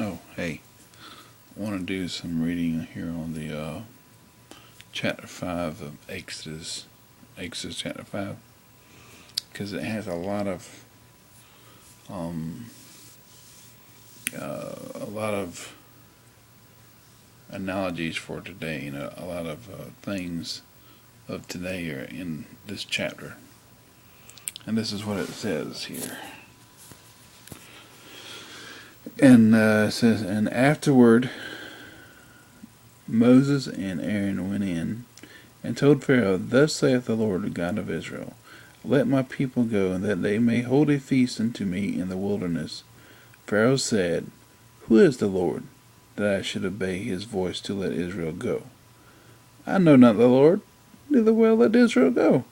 Oh, hey, I want to do some reading here on the chapter 5 of Exodus chapter 5, because it has a lot of um, analogies for today, and a lot of things of today are in this chapter. And this is what it says here. And it says, and afterward Moses and Aaron went in and told Pharaoh, Thus saith the Lord God of Israel, Let my people go, that they may hold a feast unto me in the wilderness. Pharaoh said, Who is the Lord, that I should obey his voice to let Israel go? I know not the Lord, neither will let Israel go.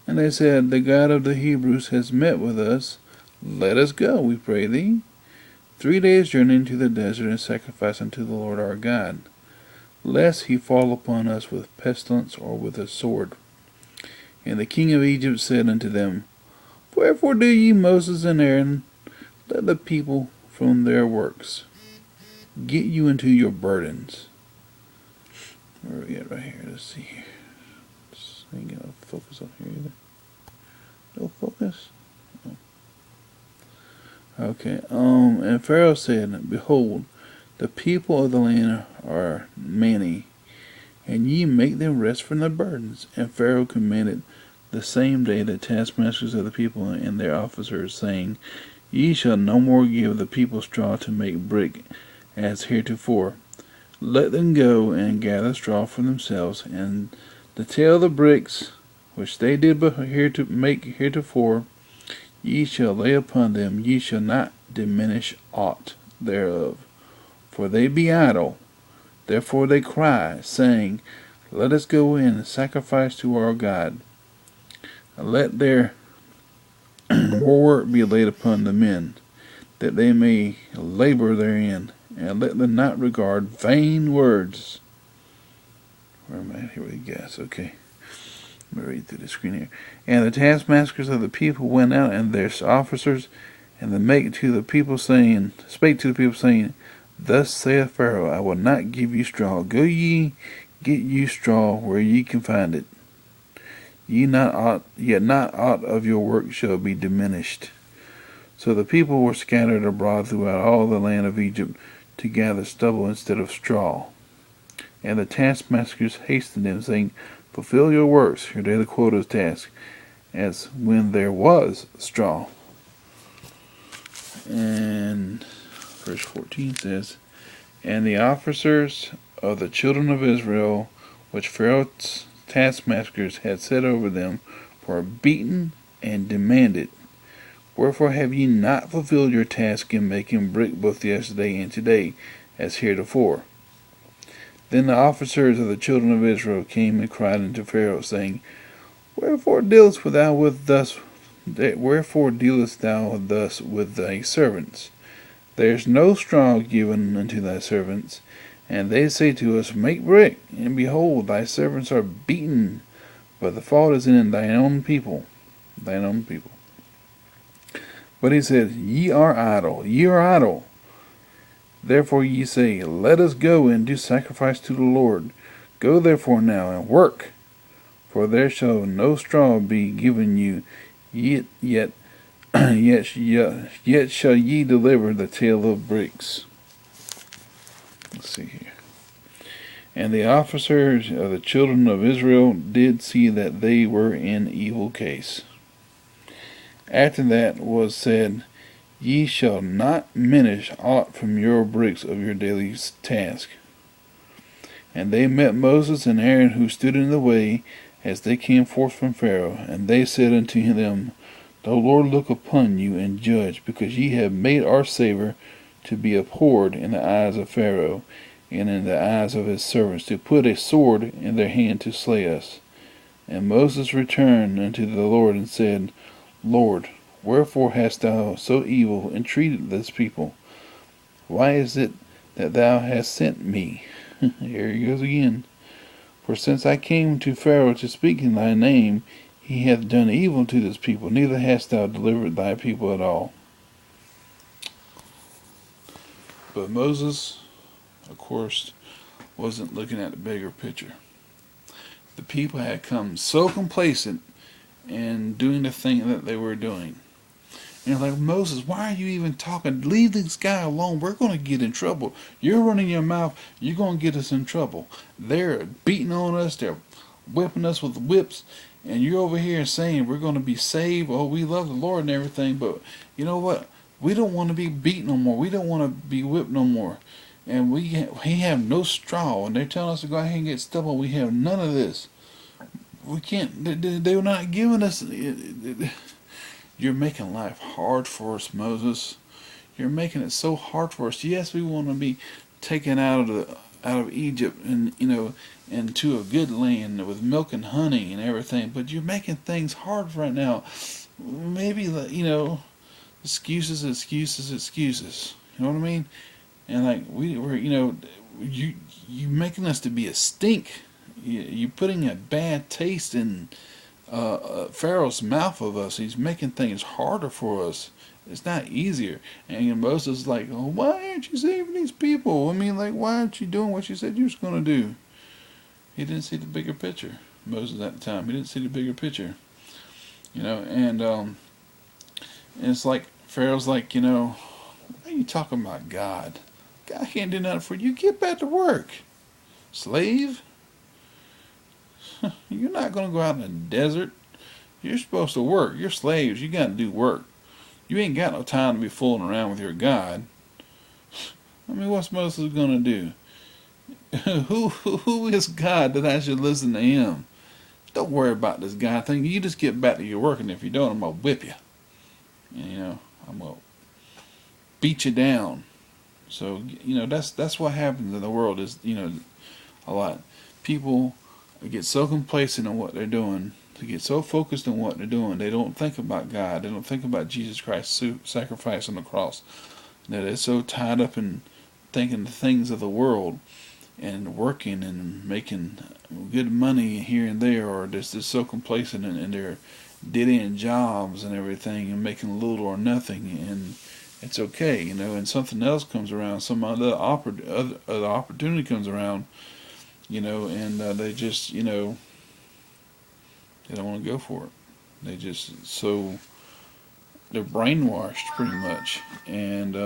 And they said, The God of the Hebrews has met with us. Let us go, we pray thee. 3 days' journey into the desert, and sacrifice unto the Lord our God, lest he fall upon us with pestilence or with a sword. And the king of Egypt said unto them, Wherefore do ye, Moses and Aaron, let the people from their works? Get you into your burdens. Where are we at right here? Let's see here. Ain't got no focus on here either. No focus? Oh. Okay. And Pharaoh said, Behold, the people of the land are many, and ye make them rest from their burdens. And Pharaoh commanded the same day the taskmasters of the people and their officers, saying, Ye shall no more give the people straw to make brick, as heretofore. Let them go and gather straw for themselves, and the tail of the bricks which they did make heretofore, ye shall lay upon them, ye shall not diminish aught thereof. For they be idle, therefore they cry, saying, Let us go in and sacrifice to our God. Let their more work be laid upon the men, that they may labor therein, and let them not regard vain words. Where am I? Here we go. Okay. Let me read through the screen here. And the taskmasters of the people went out, and their officers, and spake to the people, saying, Thus saith Pharaoh, I will not give you straw. Go ye, get you straw where ye can find it. Yet not aught of your work shall be diminished. So the people were scattered abroad throughout all the land of Egypt to gather stubble instead of straw. And the taskmasters hastened them, saying, Fulfill your works, your daily quota's task, as when there was straw. And verse 14 says, And the officers of the children of Israel, which Pharaoh's taskmasters had set over them, were beaten and demanded, Wherefore have ye not fulfilled your task in making brick both yesterday and today, as heretofore? Then the officers of the children of Israel came and cried unto Pharaoh, saying, Wherefore dealest thou thus with thy servants? There is no straw given unto thy servants, and they say to us, Make brick, and behold, thy servants are beaten, but the fault is in thine own people. But he said, Ye are idle. Therefore ye say, Let us go and do sacrifice to the Lord. Go therefore now and work, for there shall no straw be given you, yet shall ye deliver the tale of bricks. Let's see here. And the officers of the children of Israel did see that they were in evil case. After that was said, Ye shall not diminish aught from your bricks of your daily task. And they met Moses and Aaron, who stood in the way, as they came forth from Pharaoh. And they said unto them, The Lord look upon you and judge, because ye have made our Saviour to be abhorred in the eyes of Pharaoh, and in the eyes of his servants, to put a sword in their hand to slay us. And Moses returned unto the Lord and said, Lord, wherefore hast thou so evil entreated this people? Why is it that thou hast sent me? Here he goes again. For since I came to Pharaoh to speak in thy name, he hath done evil to this people, neither hast thou delivered thy people at all. But Moses, of course, wasn't looking at the bigger picture. The people had come so complacent in doing the thing that they were doing. And like, Moses, why are you even talking? Leave this guy alone. We're going to get in trouble. You're running your mouth. You're going to get us in trouble. They're beating on us. They're whipping us with whips. And you're over here saying we're going to be saved. Oh, we love the Lord and everything. But you know what? We don't want to be beaten no more. We don't want to be whipped no more. And we have no straw. And they're telling us to go ahead and get stubble. We have none of this. We can't. They're not giving us. You're making life hard for us, Moses. You're making it so hard for us. Yes, we want to be taken out of Egypt and into a good land with milk and honey and everything. But you're making things hard right now. Maybe excuses. You know what I mean? And like we're you making us to be a stink. You putting a bad taste in Pharaoh's mouth of us. He's making things harder for us. It's not easier. And Moses is like, oh, why aren't you saving these people? I mean, like, why aren't you doing what you said you was going to do? He didn't see the bigger picture. Moses at the time, he didn't see the bigger picture. And it's like Pharaoh's like, what are you talking about, God? God can't do nothing for you. Get back to work, slave. You're not going to go out in the desert. You're supposed to work. You're slaves. You got to do work. You ain't got no time to be fooling around with your God. I mean, what's Moses going to do? Who is God that I should listen to him? Don't worry about this God thing. You just get back to your work, and if you don't, I'm going to whip you. And, I'm going to beat you down. So, that's what happens in the world is, a lot. People get so complacent in what they're doing. They get so focused on what they're doing. They don't think about God. They don't think about Jesus Christ's sacrifice on the cross. They're so tied up in thinking the things of the world and working and making good money here and there, or they're just so complacent in their dead-end jobs and everything and making little or nothing, and it's okay, and something else comes around, some other opportunity comes around, and they just, they don't want to go for it. They just, they're brainwashed pretty much. And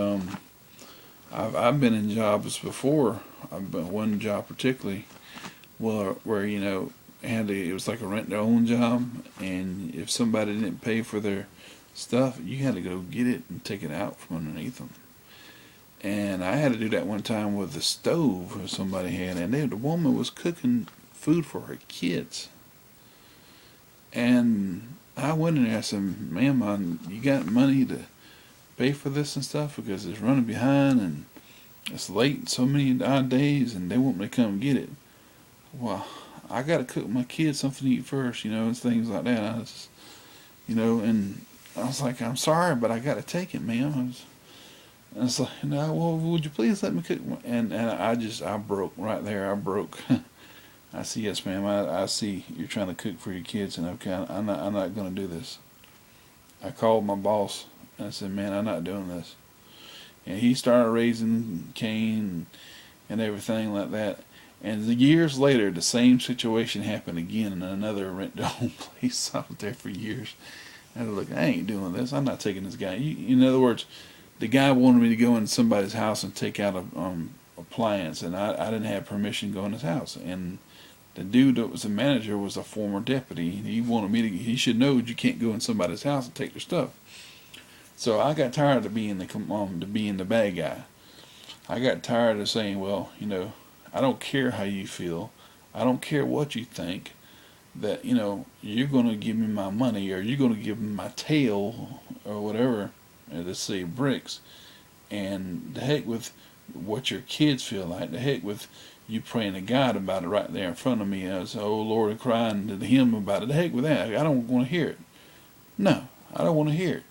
I've been in jobs before. I've been one job particularly where it was like a rent-to-own job, and if somebody didn't pay for their stuff, you had to go get it and take it out from underneath them. And I had to do that one time with the stove that somebody had, and the woman was cooking food for her kids. And I went in there, I said, ma'am, you got money to pay for this and stuff? Because it's running behind and it's late so many odd days, and they want me to come get it. Well, I got to cook my kids something to eat first, and things like that. I just, and I was like, I'm sorry, but I got to take it, ma'am. I was like, no, well, would you please let me cook? And I broke right there. I broke. I said, yes, ma'am. I see you're trying to cook for your kids, and okay, I'm not going to do this. I called my boss, and I said, man, I'm not doing this. And he started raising Cain and everything like that. And years later, the same situation happened again in another rent-to-own place. I was there for years. I said, look, I ain't doing this. I'm not taking this guy. In other words, the guy wanted me to go into somebody's house and take out an appliance, and I didn't have permission to go in his house. And the dude that was the manager was a former deputy. He wanted me to. He should know you can't go in somebody's house and take their stuff. So I got tired of being the bad guy. I got tired of saying, well, I don't care how you feel. I don't care what you think. That you're going to give me my money, or you're going to give me my tail, or whatever. Let's say bricks, and the heck with what your kids feel like. The heck with you praying to God about it right there in front of me. As oh Lord, and crying to Him about it. The heck with that. I don't want to hear it. No, I don't want to hear it.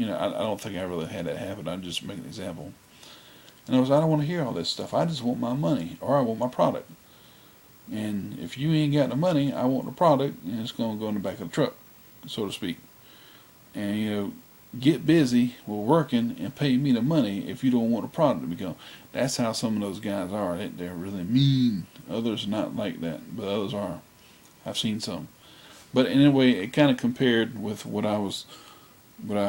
I don't think I really had that happen. I'm just making an example. And I don't want to hear all this stuff. I just want my money, or I want my product. And if you ain't got the money, I want the product, and it's going to go in the back of the truck, so to speak. And get busy with working and pay me the money if you don't want the product to be gone. That's how some of those guys are. They're really mean. Others are not like that, but others are. I've seen some. But anyway, it kind of compared with what I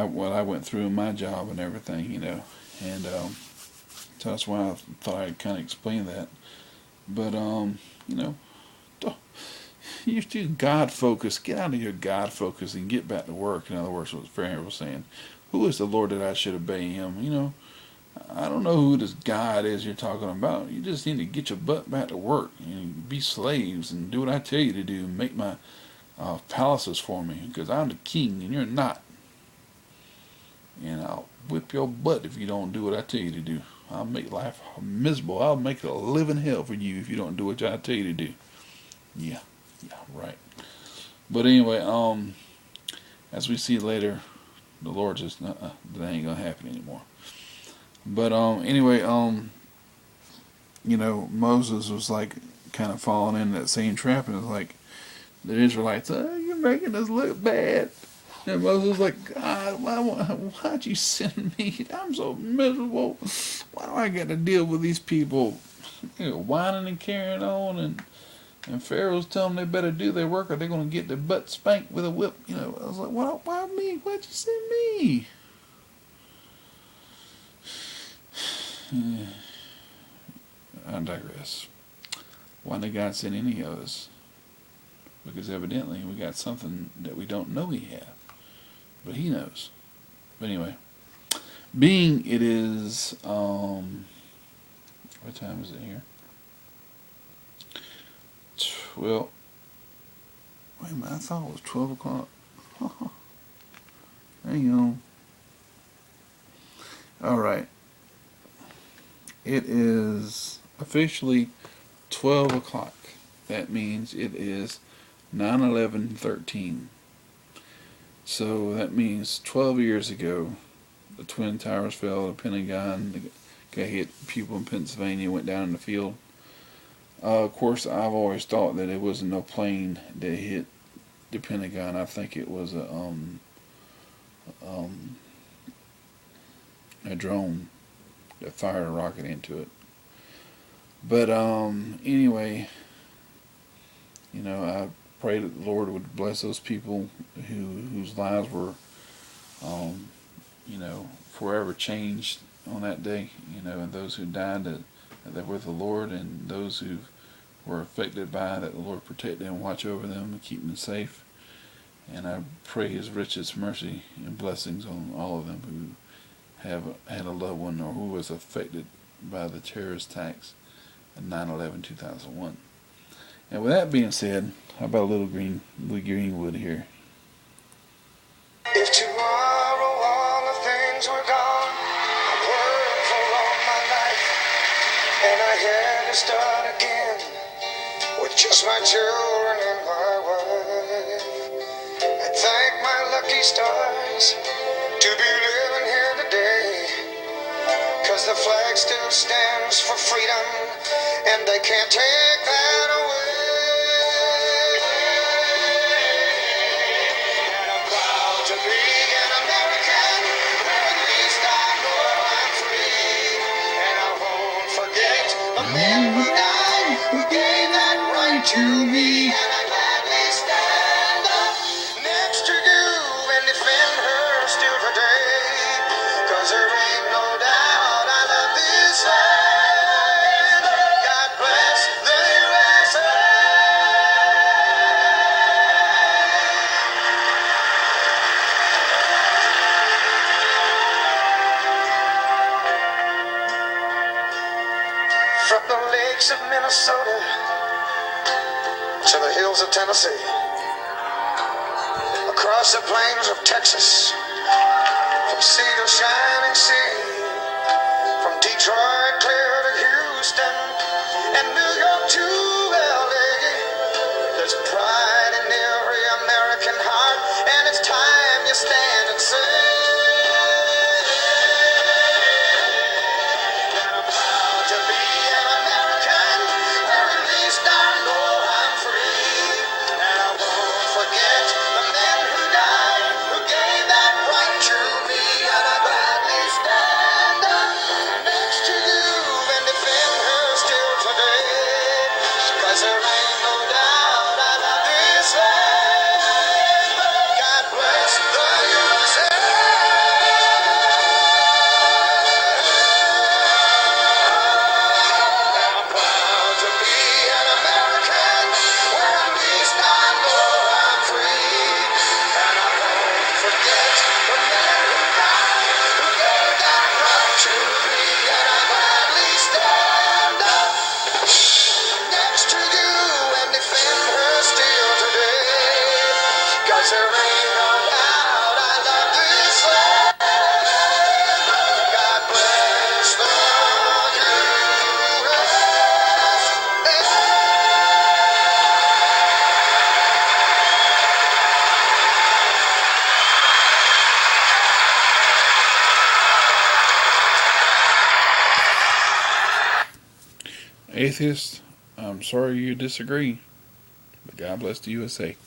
went through in my job and everything, and so that's why I thought I'd kind of explain that. But you do God focus. Get out of your God focus and get back to work. In other words, what Pharoah was saying. Who is the Lord that I should obey him? I don't know who this God is you're talking about. You just need to get your butt back to work and be slaves and do what I tell you to do. Make my palaces for me, because I'm the king and you're not. And I'll whip your butt if you don't do what I tell you to do. I'll make life miserable. I'll make it a living hell for you if you don't do what I tell you to do. Yeah, right. But anyway, as we see later, the Lord just, that ain't gonna happen anymore. But anyway, Moses was like kind of falling in that same trap, and it's like the Israelites, you're making us look bad. And Moses was like, God, why'd you send me? I'm so miserable. Why do I got to deal with these people, whining and carrying on, and Pharaoh's telling them they better do their work or they're going to get their butt spanked with a whip. I was like, why me? Why'd you send me? I digress. Why did God send any of us? Because evidently we got something that we don't know we have. But he knows. But anyway, being it is, what time is it here? Well, wait a minute, I thought it was 12 o'clock. Hang on. Alright. It is officially 12 o'clock. That means it is 9/11/13. So that means 12 years ago, the Twin Towers fell, the Pentagon got hit, people in Pennsylvania went down in the field. Of course, I've always thought that it wasn't no plane that hit the Pentagon. I think it was a drone that fired a rocket into it. But anyway, I pray that the Lord would bless those people whose lives were, forever changed on that day. And those who died that they're with the Lord, and those who were affected by it, that the Lord protect them, watch over them, and keep them safe. And I pray His richest mercy and blessings on all of them who have had a loved one or who was affected by the terrorist attacks in 9/11/2001. And with that being said, how about a little Greenwood here? If tomorrow all the things were gone, I worked for all my life, and I had to start again with just my children and my wife. I thank my lucky stars to be living here today, 'cause the flag still stands for freedom, and they can't take that away. And I'm proud to be an American, where at least I know I'm free. And I won't forget the men who died, who gave that right to me. And I gladly stand up next to you and defend her still today, 'cause there ain't no doubt I love this land. God bless the USA. From the lakes of Minnesota to the hills of Tennessee, across the plains of Texas, from sea to shining sea, from Detroit clear to Houston, and New York to LA. There's pride in every American heart, and it's time you stand and say, that I'm proud to be an American, where at least I know I'm free. And I won't forget the men who died, who gave that right to me. Atheists, I'm sorry you disagree, but God bless the USA.